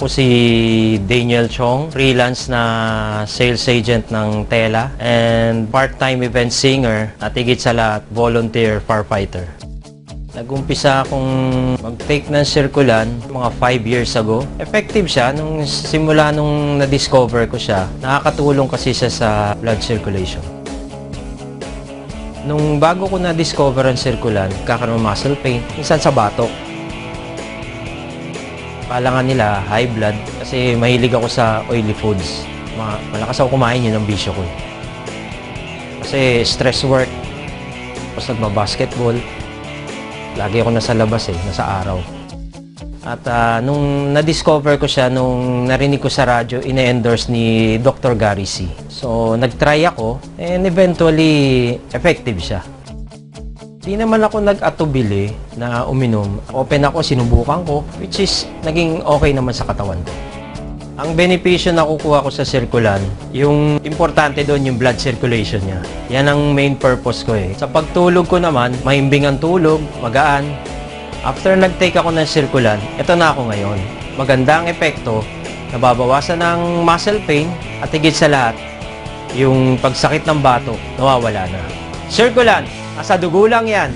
po si Daniel Chong, freelance na sales agent ng Tela and part-time event singer at higit sa lahat, volunteer firefighter. Nag-umpisa akong mag-take ng Circulan mga 5 years ago. Effective siya simula nung na-discover ko siya. Nakakatulong kasi siya sa blood circulation. Nung bago ko na-discover ang Circulan, kakaroon ng muscle pain, minsan sa batok. Palangan nila, high blood, kasi mahilig ako sa oily foods. Malakas ako kumain, yun ang bisyo ko. Kasi stress work, tapos nagma-basketball, lagi ako nasa labas nasa araw. At nung na-discover ko siya, nung narinig ko sa radyo, ine-endorse ni Dr. Gary C. So, nag-try ako, and eventually, effective siya. Di naman ako nag-atubili na uminom. Open ako, sinubukan ko, which is naging okay naman sa katawan ko. Ang benepisyo na kukuha ko sa Circulan, yung importante doon yung blood circulation niya. Yan ang main purpose ko Sa pagtulog ko naman, mahimbing ang tulog, magaan. After nag-take ako ng Circulan, ito na ako ngayon. Maganda ang epekto, nababawasan ng muscle pain, at higit sa lahat, yung pagsakit ng batok, nawawala na. Circulan! Nasa dugo lang yan.